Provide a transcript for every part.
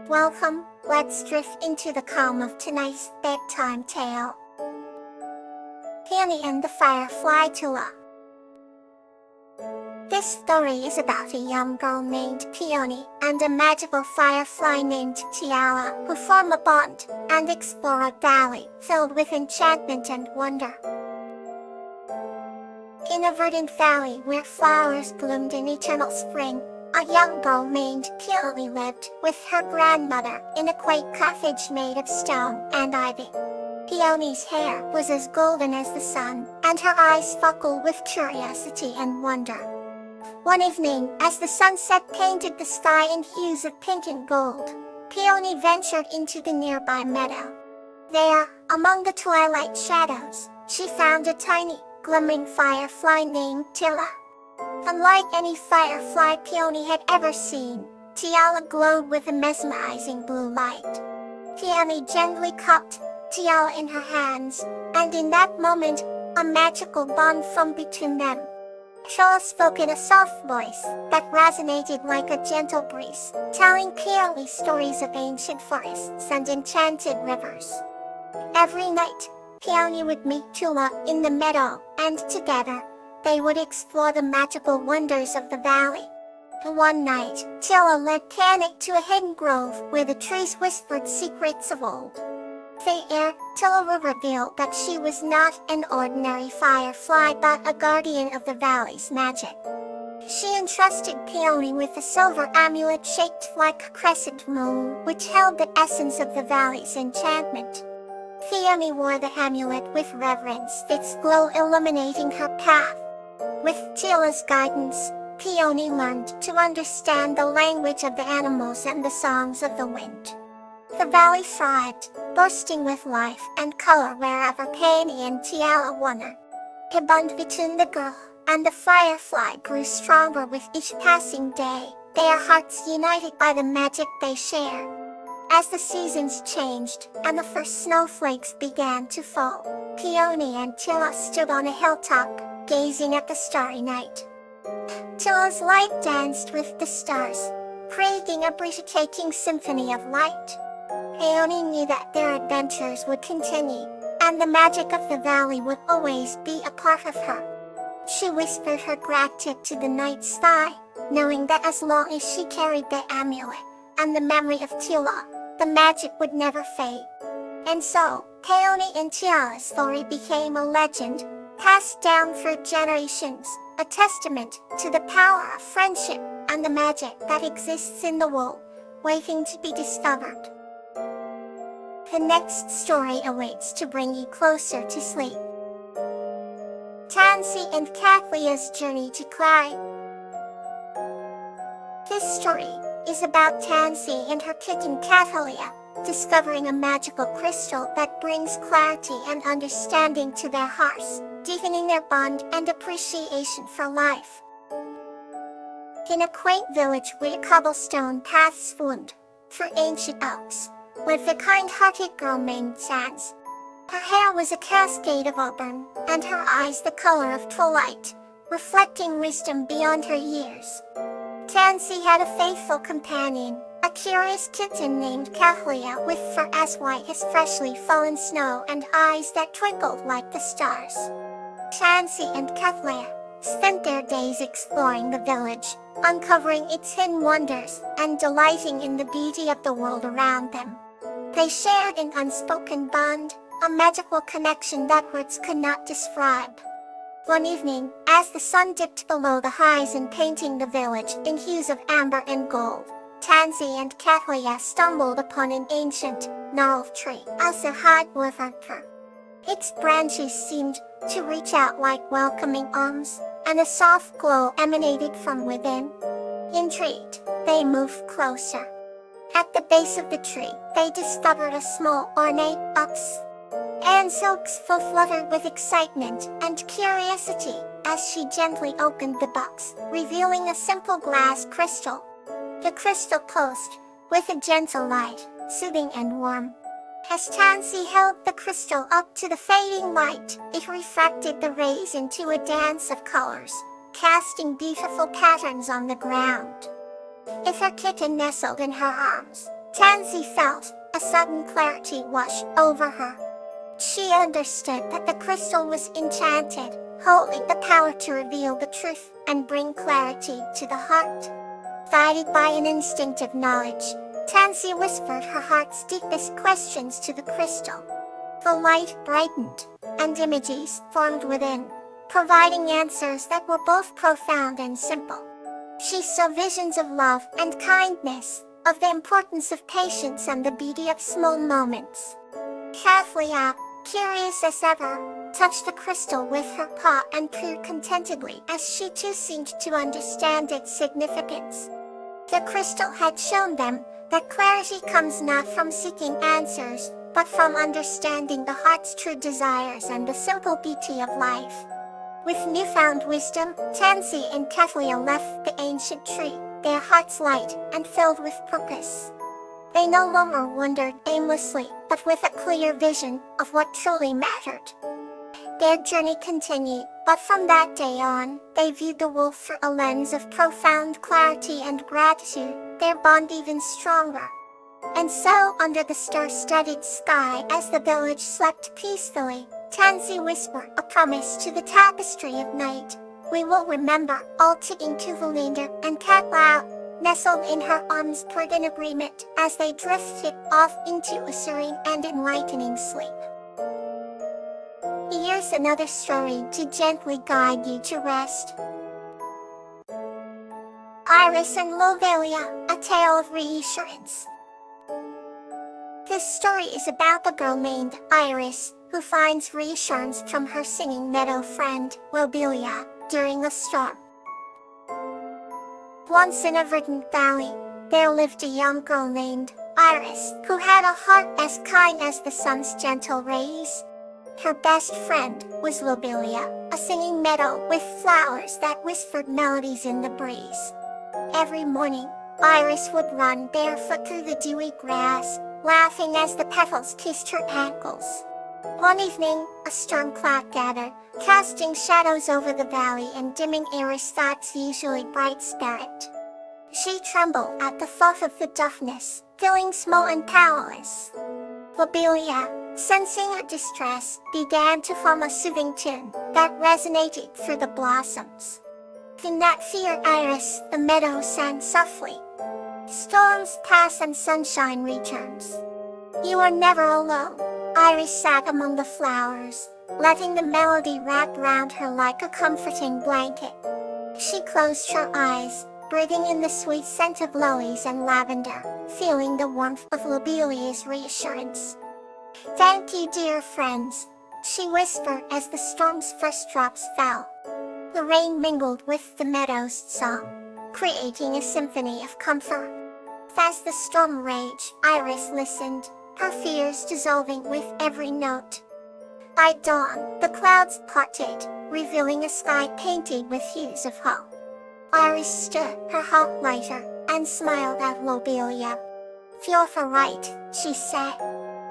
Welcome, let's drift into the calm of tonight's bedtime tale. Peony and the Firefly Tula. This story is about a young girl named Peony and a magical firefly named Tiala who form a bond and explore a valley filled with enchantment and wonder. In a verdant valley where flowers bloomed in eternal spring, a young girl named Peony lived with her grandmother in a quaint cottage made of stone and ivy. Peony's hair was as golden as the sun, and her eyes sparkled with curiosity and wonder. One evening, as the sunset painted the sky in hues of pink and gold, Peony ventured into the nearby meadow. There, among the twilight shadows, she found a tiny, glimmering firefly named Tila. Unlike any firefly Peony had ever seen, Tiala glowed with a mesmerizing blue light. Peony gently cupped Tiala in her hands, and in that moment, a magical bond formed between them. Tiala spoke in a soft voice that resonated like a gentle breeze, telling Peony stories of ancient forests and enchanted rivers. Every night, Peony would meet Tula in the meadow, and together, they would explore the magical wonders of the valley. One night, Tila led Peony to a hidden grove where the trees whispered secrets of old. There, Tila revealed that she was not an ordinary firefly but a guardian of the valley's magic. She entrusted Peony with a silver amulet shaped like a crescent moon, which held the essence of the valley's enchantment. Peony wore the amulet with reverence, its glow illuminating her path. With Tila's guidance, Peony learned to understand the language of the animals and the songs of the wind. The valley thrived, bursting with life and color wherever Peony and Tiala wandered. The bond between the girl and the firefly grew stronger with each passing day, their hearts united by the magic they shared. As the seasons changed and the first snowflakes began to fall, Peony and Tila stood on a hilltop, gazing at the starry night. Tila's light danced with the stars, creating a breathtaking symphony of light. Peony knew that their adventures would continue, and the magic of the valley would always be a part of her. She whispered her gratitude to the night sky, knowing that as long as she carried the amulet and the memory of Tila, the magic would never fade. And so, Peony and Tiala's story became a legend, passed down through generations, a testament to the power of friendship and the magic that exists in the world, waiting to be discovered. The next story awaits to bring you closer to sleep. Tansy and Kathleen's Journey to Clarity. This story is about Tansy and her kitten Kathleen discovering a magical crystal that brings clarity and understanding to their hearts, deepening their bond and appreciation for life. In a quaint village where cobblestone paths wound through ancient oaks, lived a kind-hearted girl named Sans. Her hair was a cascade of auburn, and her eyes the color of twilight, reflecting wisdom beyond her years. Tansy had a faithful companion, a curious kitten named Kathleen with fur as white as freshly fallen snow and eyes that twinkled like the stars. Tansy and Kathleen spent their days exploring the village, uncovering its hidden wonders and delighting in the beauty of the world around them. They shared an unspoken bond, a magical connection that words could not describe. One evening, as the sun dipped below the horizon painting the village in hues of amber and gold, Tansy and Kathleen stumbled upon an ancient, gnarled tree, also hardwood fir. Its branches seemed to reach out like welcoming arms, and a soft glow emanated from within. Intrigued, they moved closer. At the base of the tree, they discovered a small, ornate box. Anne's silks fluttered with excitement and curiosity as she gently opened the box, revealing a simple glass crystal. The crystal pulsed with a gentle light, soothing and warm. As Tansy held the crystal up to the fading light, it refracted the rays into a dance of colors, casting beautiful patterns on the ground. If her kitten nestled in her arms, Tansy felt a sudden clarity wash over her. She understood that the crystal was enchanted, holding the power to reveal the truth and bring clarity to the heart. Guided by an instinctive knowledge, Tansy whispered her heart's deepest questions to the crystal. The light brightened, and images formed within, providing answers that were both profound and simple. She saw visions of love and kindness, of the importance of patience and the beauty of small moments. Kathleen, curious as ever, touched the crystal with her paw and purred contentedly as she too seemed to understand its significance. The crystal had shown them that clarity comes not from seeking answers, but from understanding the heart's true desires and the simple beauty of life. With newfound wisdom, Tansy and Kathleen left the ancient tree, their hearts light and filled with purpose. They no longer wandered aimlessly, but with a clear vision of what truly mattered. Their journey continued, but from that day on, they viewed the world through a lens of profound clarity and gratitude, their bond even stronger. And so, under the star-studded sky as the village slept peacefully, Tansy whispered a promise to the tapestry of night. We will remember, all ticking to Valinda and Katlau, nestled in her arms purred in agreement as they drifted off into a serene and enlightening sleep. Here's another story to gently guide you to rest. Iris and Lobelia, a tale of reassurance. This story is about a girl named Iris, who finds reassurance from her singing meadow friend, Lobelia, during a storm. Once in a verdant valley, there lived a young girl named Iris, who had a heart as kind as the sun's gentle rays. Her best friend was Lobelia, a singing meadow with flowers that whispered melodies in the breeze. Every morning, Iris would run barefoot through the dewy grass, laughing as the petals kissed her ankles. One evening, a storm cloud gathered, casting shadows over the valley and dimming Iris' thoughts' usually bright spirit. She trembled at the thought of the darkness, feeling small and powerless. Lobelia, sensing her distress, began to hum a soothing tune that resonated through the blossoms. Do not fear, Iris, the meadow sang softly. Storms pass and sunshine returns. You are never alone. Iris sat among the flowers, letting the melody wrap round her like a comforting blanket. She closed her eyes, breathing in the sweet scent of lilies and lavender, feeling the warmth of Lobelia's reassurance. Thank you, dear friends, she whispered as the storm's first drops fell. The rain mingled with the meadow's song, creating a symphony of comfort. As the storm raged, Iris listened, her fears dissolving with every note. By dawn, the clouds parted, revealing a sky painted with hues of hope. Iris stood, her heart lighter, and smiled at Lobelia. Feel for right, she said.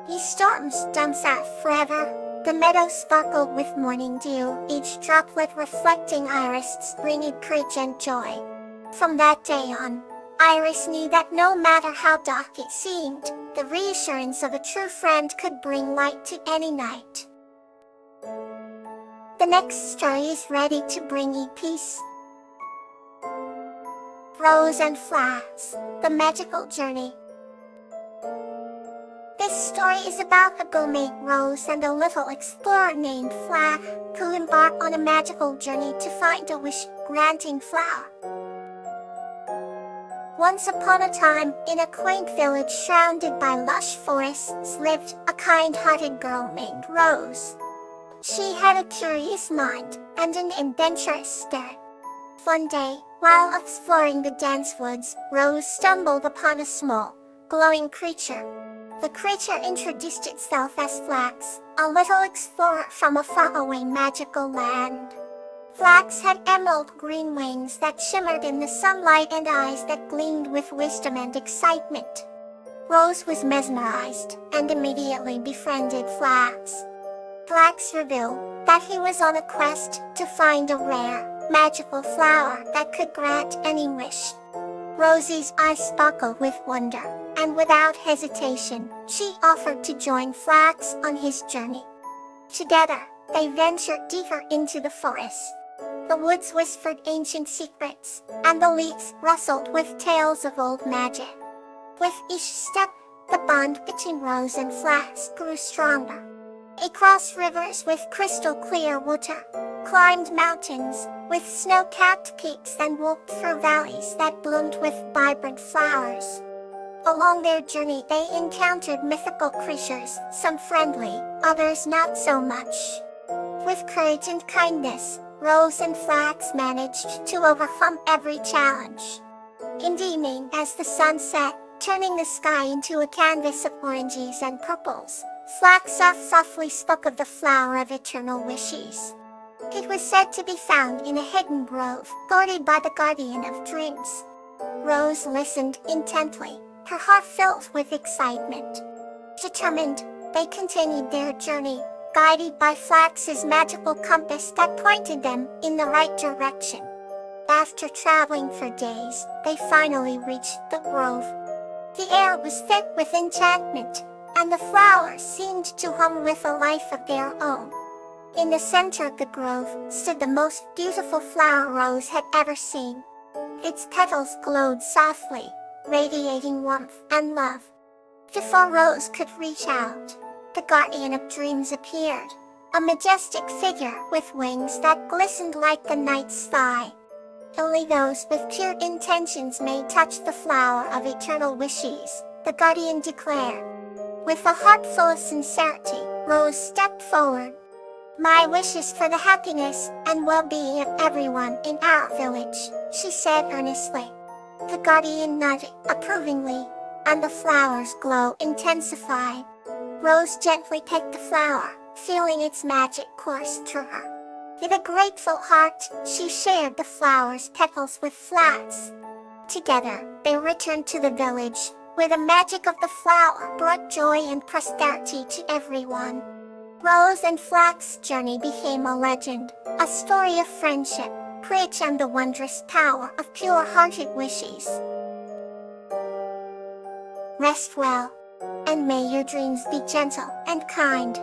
Ye storms don't last forever. The meadow sparkled with morning dew, each droplet reflecting Iris' renewed courage and joy. From that day on, Iris knew that no matter how dark it seemed, the reassurance of a true friend could bring light to any night. The next story is ready to bring you peace. Rose and Flowers, The Magical Journey. This story is about a girl named Rose and a little explorer named Fla, who embark on a magical journey to find a wish-granting flower. Once upon a time, in a quaint village surrounded by lush forests lived a kind-hearted girl named Rose. She had a curious mind and an adventurous spirit. One day, while exploring the dense woods, Rose stumbled upon a small, glowing creature. The creature introduced itself as Flax, a little explorer from a faraway magical land. Flax had emerald green wings that shimmered in the sunlight and eyes that gleamed with wisdom and excitement. Rose was mesmerized and immediately befriended Flax. Flax revealed that he was on a quest to find a rare, magical flower that could grant any wish. Rosie's eyes sparkled with wonder, and without hesitation, she offered to join Flax on his journey. Together, they ventured deeper into the forest. The woods whispered ancient secrets, and the leaves rustled with tales of old magic. With each step, the bond between Rose and Flax grew stronger. They crossed rivers with crystal clear water, climbed mountains with snow-capped peaks, and walked through valleys that bloomed with vibrant flowers. Along their journey they encountered mythical creatures, some friendly, others not so much. With courage and kindness, Rose and Flax managed to overcome every challenge. In the evening, as the sun set, turning the sky into a canvas of oranges and purples, Flax softly spoke of the flower of eternal wishes. It was said to be found in a hidden grove, guarded by the guardian of dreams. Rose listened intently, her heart filled with excitement. Determined, they continued their journey, guided by Flax's magical compass that pointed them in the right direction. After traveling for days, they finally reached the grove. The air was thick with enchantment, and the flowers seemed to hum with a life of their own. In the center of the grove stood the most beautiful flower Rose had ever seen. Its petals glowed softly, radiating warmth and love. Before Rose could reach out, the guardian of dreams appeared, a majestic figure with wings that glistened like the night sky. Only those with pure intentions may touch the flower of eternal wishes, the guardian declared. With a heart full of sincerity, Rose stepped forward. "My wish is for the happiness and well-being of everyone in our village," she said earnestly. The guardian nodded approvingly, and the flower's glow intensified. Rose gently picked the flower, feeling its magic course through her. With a grateful heart, she shared the flower's petals with Flax. Together, they returned to the village, where the magic of the flower brought joy and prosperity to everyone. Rose and Flax's journey became a legend, a story of friendship, courage, and the wondrous power of pure-hearted wishes. Rest well, and may your dreams be gentle and kind.